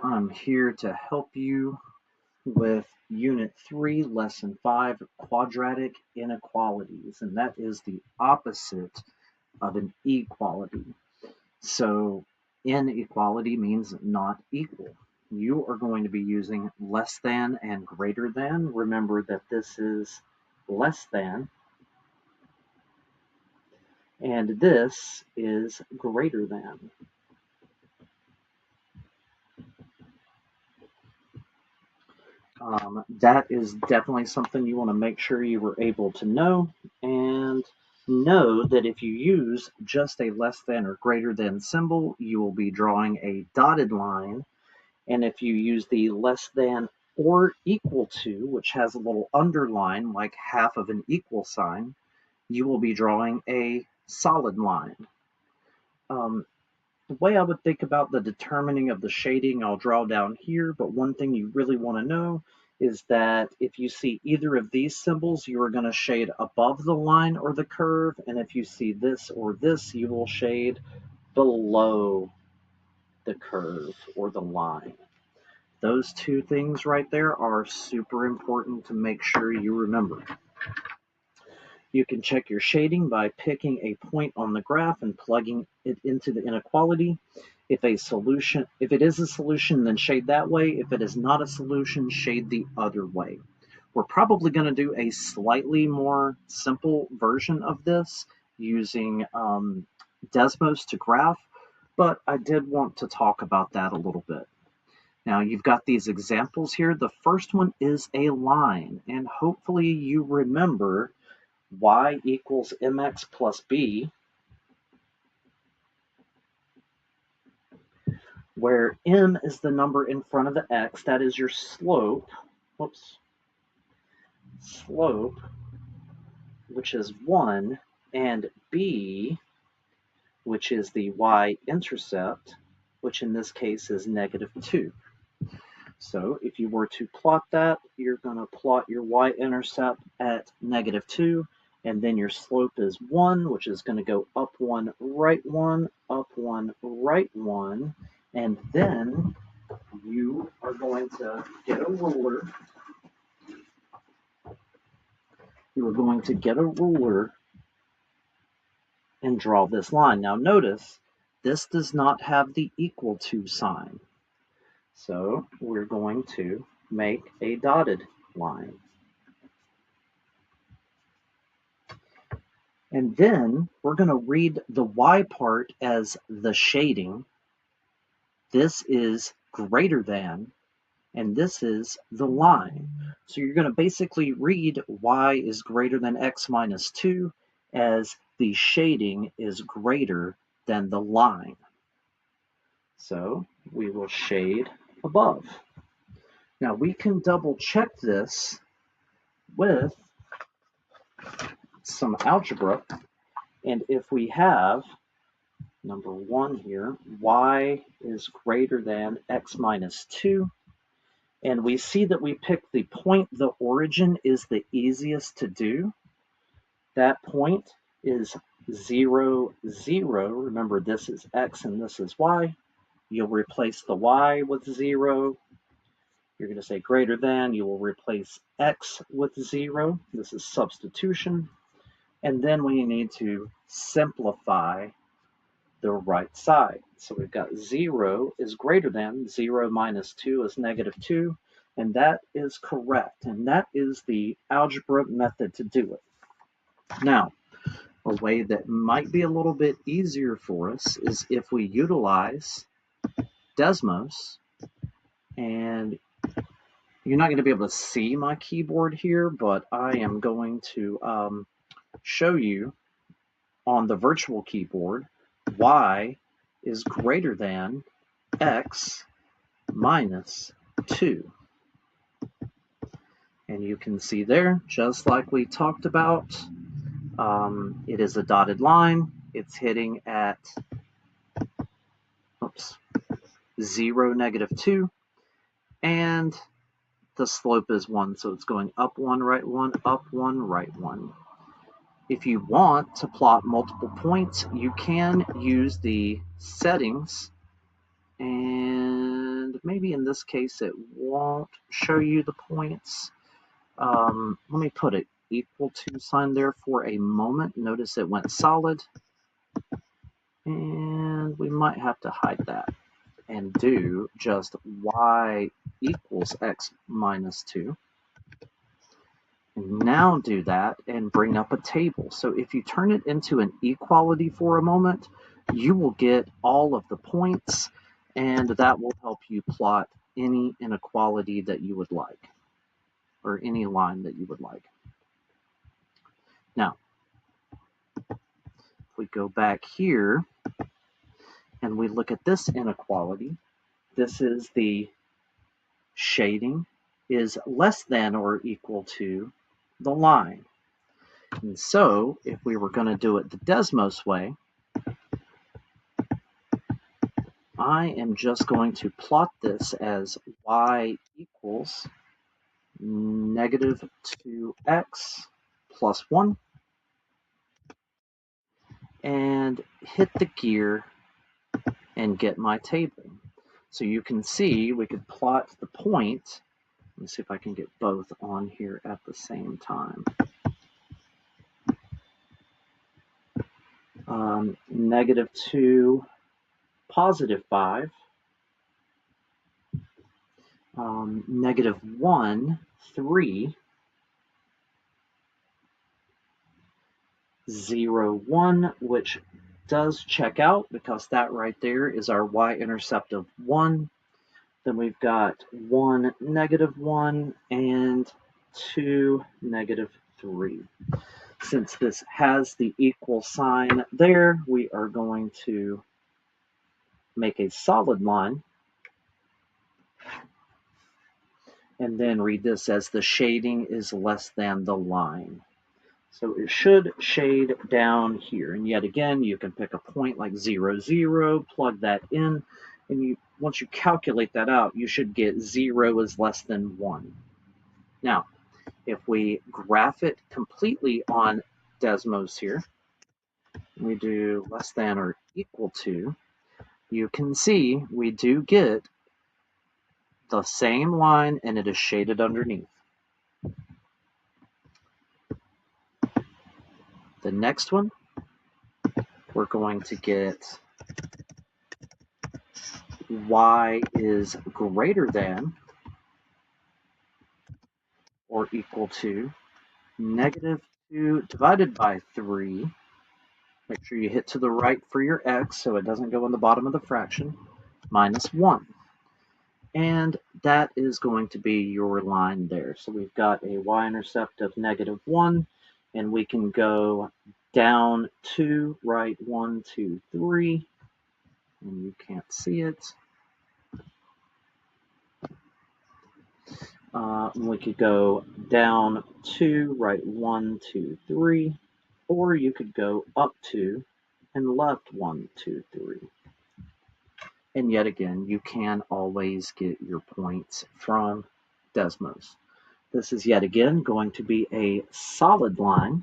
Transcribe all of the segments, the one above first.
I'm here to help you with Unit 3, Lesson 5, Quadratic Inequalities, and that is the opposite of an equality. So inequality means not equal. You are going to be using less than and greater than. Remember that this is less than, and this is greater than. That is definitely something you want to make sure you were able to know, and know that if you use just a less than or greater than symbol, you will be drawing a dotted line. And if you use the less than or equal to, which has a little underline like half of an equal sign, you will be drawing a solid line. The way I would think about the determining of the shading, I'll draw down here, but one thing you really want to know is that if you see either of these symbols, you are going to shade above the line or the curve, and if you see this or this, you will shade below the curve or the line. Those two things right there are super important to make sure you remember. You can check your shading by picking a point on the graph and plugging it into the inequality. If it is a solution, then shade that way. If it is not a solution, shade the other way. We're probably going to do a slightly more simple version of this using Desmos to graph, but I did want to talk about that a little bit. Now you've got these examples here. The first one is a line, and hopefully you remember y equals mx plus b, where m is the number in front of the x, that is your slope, which is 1, and b, which is the y-intercept, which in this case is -2. So if you were to plot that, you're going to plot your y-intercept at -2, and then your slope is 1, which is going to go up 1, right 1, up 1, right 1, and then you are going to get a ruler. You are going to get a ruler and draw this line. Now notice, this does not have the equal to sign. So we're going to make a dotted line. And then we're going to read the y part as the shading. This is greater than, and this is the line. So you're going to basically read y is greater than x minus 2 as the shading is greater than the line. So we will shade above. Now we can double check this with some algebra, and if we have number 1 here, y is greater than x minus 2, and we see that we pick the point, the origin is the easiest to do. That point is 0, 0. Remember, this is x and this is y. You'll replace the y with 0. You're going to say greater than. You will replace x with 0. This is substitution. And then we need to simplify the right side. So we've got 0 is greater than, 0 minus 2 is -2, and that is correct. And that is the algebra method to do it. Now, a way that might be a little bit easier for us is if we utilize Desmos, and you're not going to be able to see my keyboard here, but I am going to show you on the virtual keyboard y is greater than x minus 2. And you can see there, just like we talked about, it is a dotted line. It's hitting at 0, -2, and the slope is 1, so it's going up 1, right 1, up 1, right 1. If you want to plot multiple points, you can use the settings and maybe in this case it won't show you the points. Let me put an equal to sign there for a moment. Notice it went solid. And we might have to hide that and do just y equals x minus 2. And now do that and bring up a table. So if you turn it into an equality for a moment, you will get all of the points, and that will help you plot any inequality that you would like, or any line that you would like. Now, if we go back here and we look at this inequality, this is the shading is less than or equal to the line. And so if we were going to do it the Desmos way, I am just going to plot this as y equals negative 2x plus 1 and hit the gear and get my table. So you can see we could plot the point. Let me see if I can get both on here at the same time. Negative 2, positive 5, negative 1, 3, 0, 1, which does check out because that right there is our y-intercept of 1. Then we've got 1, negative 1, and 2, negative 3. Since this has the equal sign there, we are going to make a solid line and then read this as the shading is less than the line. So it should shade down here. And yet again, you can pick a point like 0, 0, plug that in, and once you calculate that out, you should get 0 is less than 1. Now, if we graph it completely on Desmos here, we do less than or equal to, you can see we do get the same line and it is shaded underneath. The next one, we're going to get y is greater than or equal to negative 2 divided by 3. Make sure you hit to the right for your x so it doesn't go in the bottom of the fraction, minus 1. And that is going to be your line there. So we've got a y-intercept of negative 1, and we can go down 2, right, 1, 2, 3, and you can't see it. We could go down 2, right, 1, 2, 3, or you could go up 2 and left 1, 2, 3. And yet again, you can always get your points from Desmos. This is yet again going to be a solid line.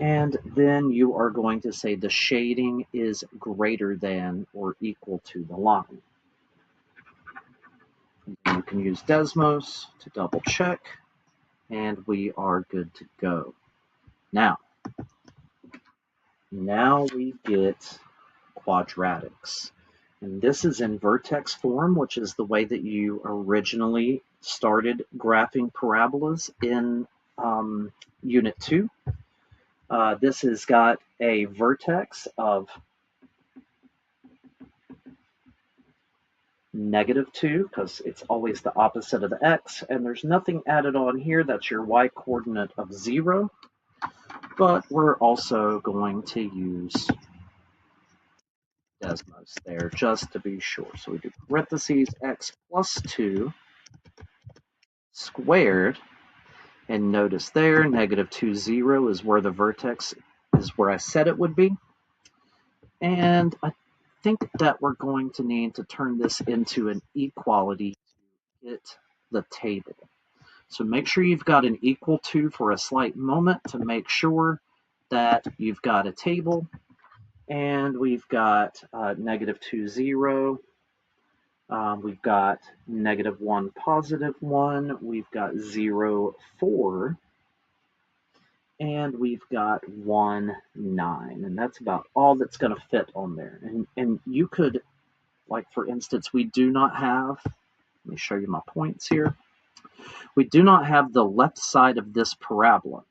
And then you are going to say the shading is greater than or equal to the line. You can use Desmos to double check, and we are good to go. Now we get quadratics. And this is in vertex form, which is the way that you originally started graphing parabolas in Unit 2. This has got a vertex of negative 2, because it's always the opposite of the x, and there's nothing added on here. That's your y-coordinate of 0. But we're also going to use Desmos there just to be sure. So we do parentheses x plus 2 squared, and notice there negative 2, 0 is where the vertex is where I said it would be. And I think that we're going to need to turn this into an equality to get the table. So make sure you've got an equal to for a slight moment to make sure that you've got a table. And we've got negative 2, 0. We've got negative 1, positive 1. We've got 0, 4. And we've got 1, 9. And that's about all that's going to fit on there. And you could, like for instance, we do not have, let me show you my points here. We do not have the left side of this parabola,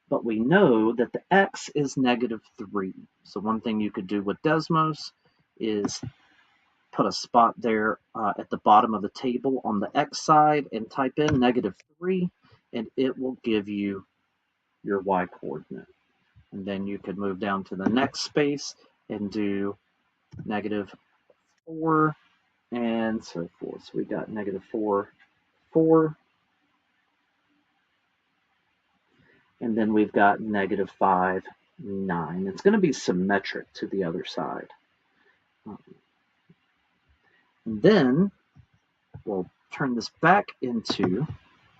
but we know that the x is negative 3. So one thing you could do with Desmos is put a spot there at the bottom of the table on the x side and type in negative 3, and it will give you your y coordinate. And then you could move down to the next space and do negative 4 and so forth. So we got negative 4, 4. And then we've got negative 5, 9. It's going to be symmetric to the other side. And then we'll turn this back into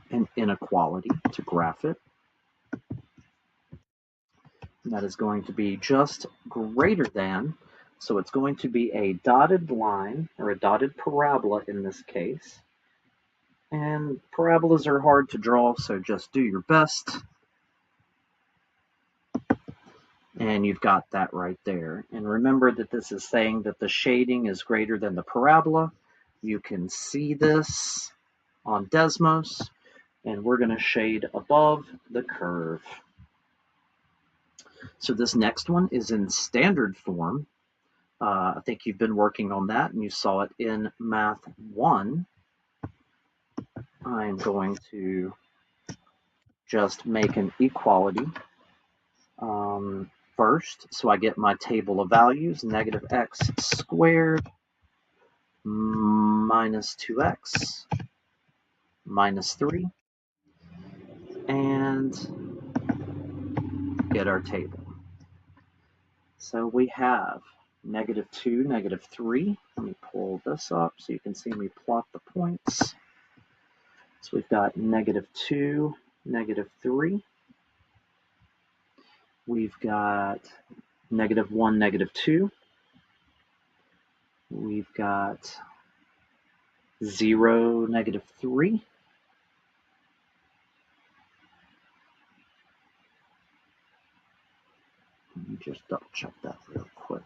an inequality to graph it. And that is going to be just greater than, so it's going to be a dotted line, or a dotted parabola in this case. And parabolas are hard to draw, so just do your best. And you've got that right there. And remember that this is saying that the shading is greater than the parabola. You can see this on Desmos, and we're going to shade above the curve. So this next one is in standard form. I think you've been working on that, and you saw it in Math 1. I'm going to just make an equality first, so I get my table of values, negative x squared minus 2x minus 3, and get our table. So we have negative 2, negative 3. Let me pull this up so you can see me plot the points. So we've got negative 2, negative 3. We've got negative 1, negative 2. We've got 0, negative 3. Let me just double check that real quick.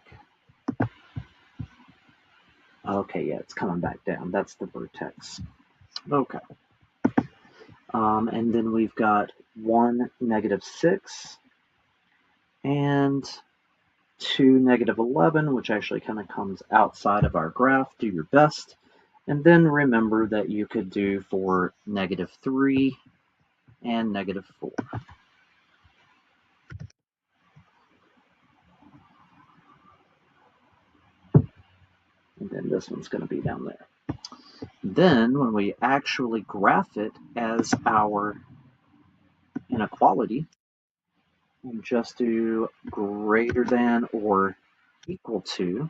Okay, yeah, it's coming back down. That's the vertex. Okay. And then we've got 1, negative 6. And 2, negative 11, which actually kind of comes outside of our graph. Do your best. And then remember that you could do for negative 3 and negative 4. And then this one's going to be down there. Then when we actually graph it as our inequality, and just do greater than or equal to,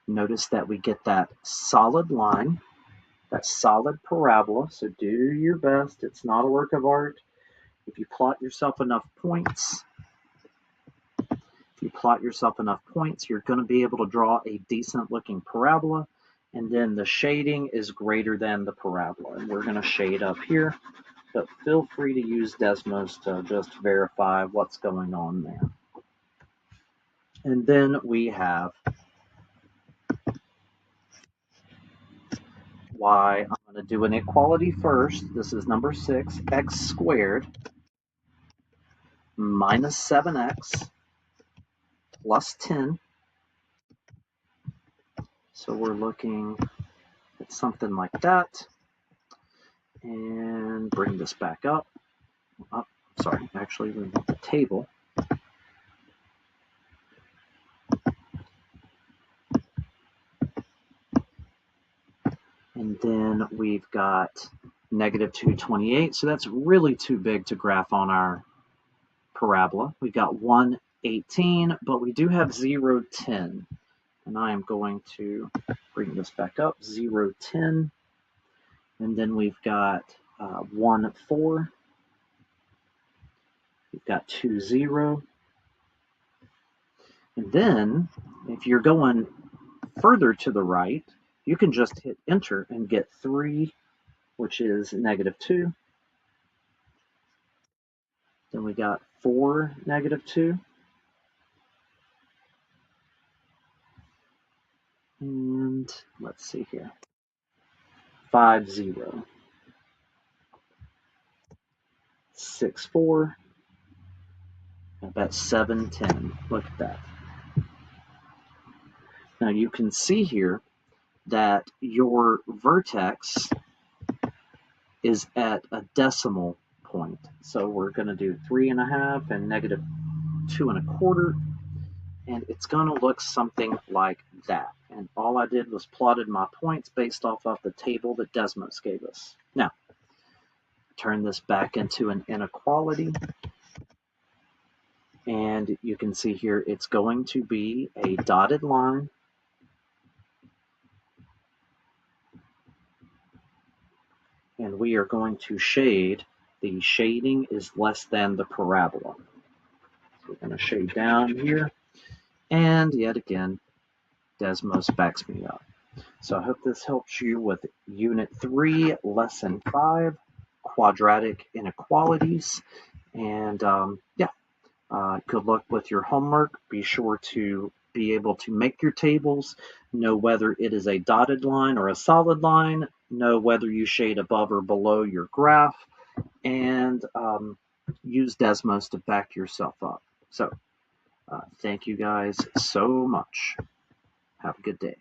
notice that we get that solid line, that solid parabola. So do your best. It's not a work of art. If you plot yourself enough points, you're going to be able to draw a decent looking parabola. And then the shading is greater than the parabola. And we're going to shade up here, but feel free to use Desmos to just verify what's going on there. And then we have y. I'm going to do an equality first. This is number 6, x squared minus 7x plus 10. So we're looking at something like that. And bring this back up. Oh, sorry, actually we want the table. And then we've got negative 228. So that's really too big to graph on our parabola. We've got 118, but we do have 0, 10. And I am going to bring this back up, 0, 10. And then we've got 1, 4. We've got 2, 0. And then if you're going further to the right, you can just hit enter and get 3, which is -2. Then we got 4, -2. And let's see here. 5, 0. 6, 4. I bet 7, 10. Look at that. Now you can see here that your vertex is at a decimal point. So we're going to do 3.5 and -2.25, and it's going to look something like that. And all I did was plotted my points based off of the table that Desmos gave us. Now, turn this back into an inequality, and you can see here it's going to be a dotted line and we are going to shade. The shading is less than the parabola. So we're going to shade down here, and yet again, Desmos backs me up. So I hope this helps you with Unit 3, Lesson 5, Quadratic Inequalities. And good luck with your homework. Be sure to be able to make your tables, know whether it is a dotted line or a solid line, know whether you shade above or below your graph, and use Desmos to back yourself up. So thank you guys so much. Have a good day.